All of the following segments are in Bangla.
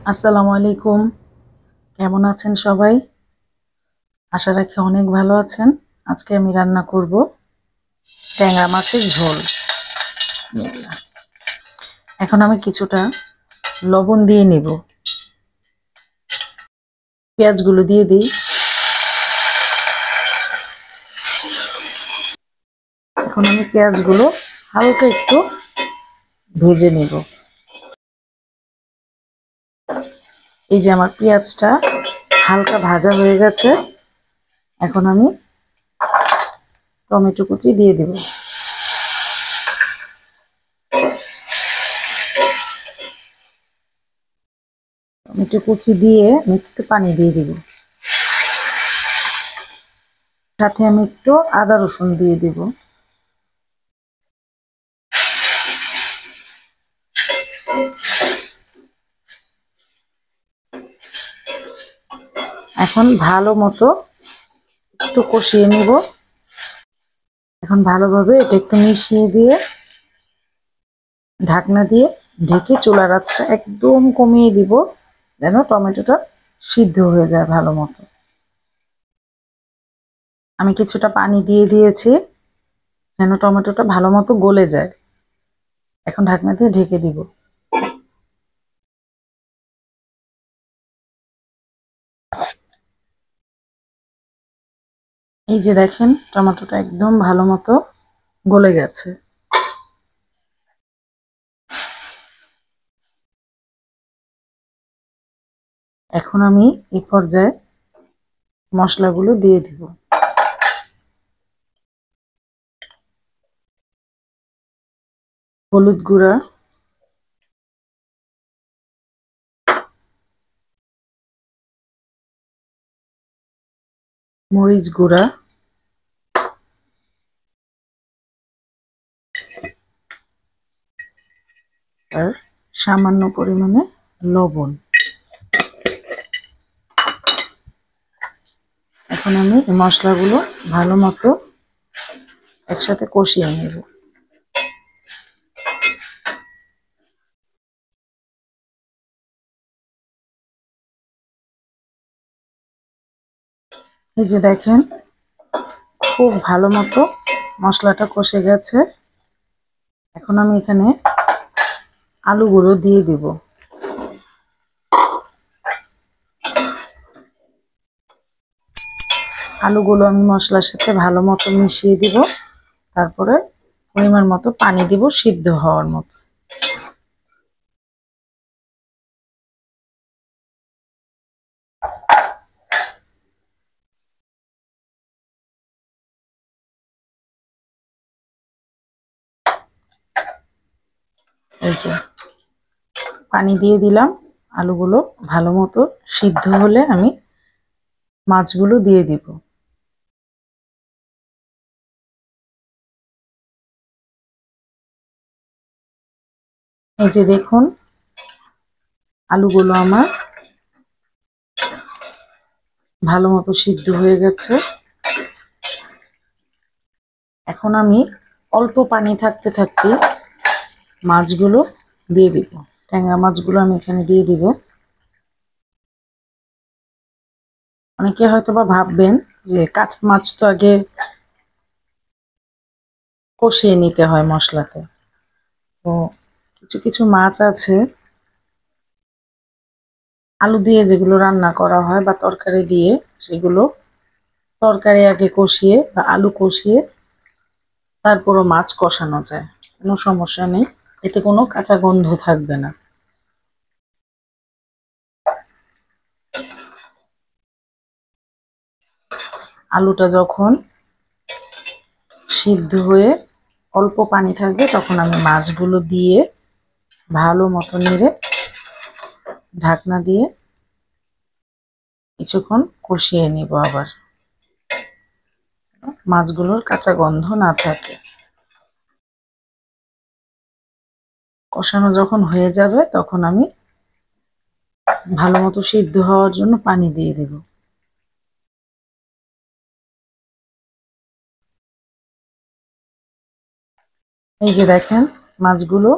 আসসালামু আলাইকুম। কেমন আছেন সবাই? আশা রাখি অনেক ভালো আছেন। আজকে আমি রান্না করব ট্যাংরা মাছের ঝোল। বিসমিল্লাহ। এখন আমি কিছুটা লবণ দিয়ে নেব। পেঁয়াজগুলো দিয়ে দিই। এখন আমি পেঁয়াজগুলো হালকা একটু ভেজে নেব। এই যে আমার পেঁয়াজটা হালকা ভাজা হয়ে গেছে। এখন আমি টমেটো কুচি দিয়ে দেব। টমেটো কুচি দিয়ে আমি একটু পানি দিয়ে দেব। সাথে আমি একটু আদা রসুন দিয়ে দেব। এখন ভালো মতো একটু কষিয়ে নিব। এখন ভালোভাবে এটা একটু মিশিয়ে দিয়ে ঢাকনা দিয়ে ঢেকে চুলার আঁচটা একদম কমিয়ে দিব, যেন টমেটোটা সিদ্ধ হয়ে যায় ভালো মতো। আমি কিছুটা পানি দিয়ে দিয়েছি যেন টমেটোটা ভালো মতো গলে যায়। এখন ঢাকনা দিয়ে ঢেকে দিব। এই যে দেখেন টমেটোটা একদম ভালো মতো গলে গেছে। এখন আমি এই পর্যায়ে মশলাগুলো দিয়ে দিব। হলুদ গুঁড়া, মরিচ গুঁড়া, আর সামান্য পরিমাণে লবণ। এখন আমি এই মশলাগুলো ভালো মতো একসাথে কষিয়ে নেব। এই যে দেখেন খুব ভালো মতো মশলাটা কষে গেছে। এখন আমি এখানে আলুগুলো দিয়ে দিব। আলুগুলো আমি মশলার সাথে ভালো মতো মিশিয়ে দিব। তারপরে পরিমাণ মতো পানি দিব সিদ্ধ হওয়ার মতো। এই যে পানি দিয়ে দিলাম। আলুগুলো ভালো মতো সিদ্ধ হলে আমি মাছগুলো দিয়ে দিব। এই যে দেখুন আলুগুলো আমার ভালো মতো সিদ্ধ হয়ে গেছে। এখন আমি অল্প পানি থাকতে থাকতে মাছগুলো দিয়ে দিব। ট্যাংরা মাছগুলো আমি এখানে দিয়ে দিব। অনেকে হয়তো বা ভাববেন যে কাঁচা মাছ তো আগে কষিয়ে নিতে হয় মশলাতে। তো কিছু কিছু মাছ আছে আলু দিয়ে যেগুলো রান্না করা হয় বা তরকারি দিয়ে, সেগুলো তরকারি আগে কষিয়ে বা আলু কষিয়ে তারপরও মাছ কষানো যায়, কোনো সমস্যা নেই, এতে কোনো কাঁচা গন্ধ থাকবে না। আলুটা যখন সিদ্ধ হয়ে অল্প পানি থাকবে তখন আমি মাছগুলো দিয়ে ভালো মতো নেড়ে ঢাকনা দিয়ে কিছুক্ষণ কষিয়ে নিব আবার, মাছগুলোর কাঁচা গন্ধ না থাকে। কষানো যখন হয়ে যাবে তখন আমি ভালো মতো সিদ্ধ হওয়ার জন্য পানি দিয়ে দেব। এই যে দেখেন মাছগুলো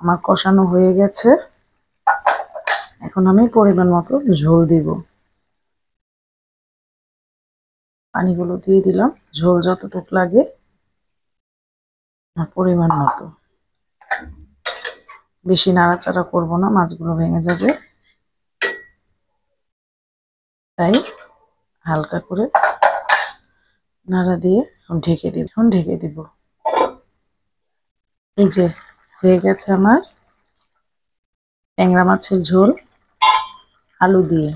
আমার কষানো হয়ে গেছে। এখন আমি পরিমাণ মতো ঝোল দিব, পানিগুলো দিয়ে দিলাম ঝোল যতটুক লাগে পরিমাণ মতো। বেশি নাড়াচাড়া করব না, মাছগুলো ভেঙে যাবে, তাই হালকা করে নাড়া দিয়ে ঢেকে দিব। এখন ঢেকে দিব। এই যে হয়ে গেছে আমার ট্যাংরা মাছের ঝোল আলু দিয়ে।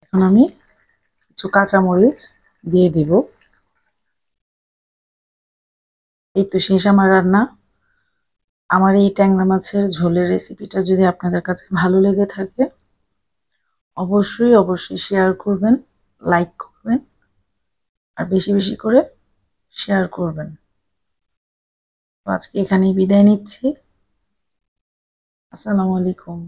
এখন আমি কিছু কাঁচামরিচ দিয়ে দিব। এই তো শেষ আমার রান্না। আমার এই ট্যাংরা মাছের ঝোলের রেসিপিটা যদি আপনাদের কাছে ভালো লেগে থাকে অবশ্যই অবশ্যই শেয়ার করবেন, লাইক করবেন আর বেশি বেশি করে শেয়ার করবেন। তো আজকে এখানেই বিদায় নিচ্ছি। আসসালামু আলাইকুম।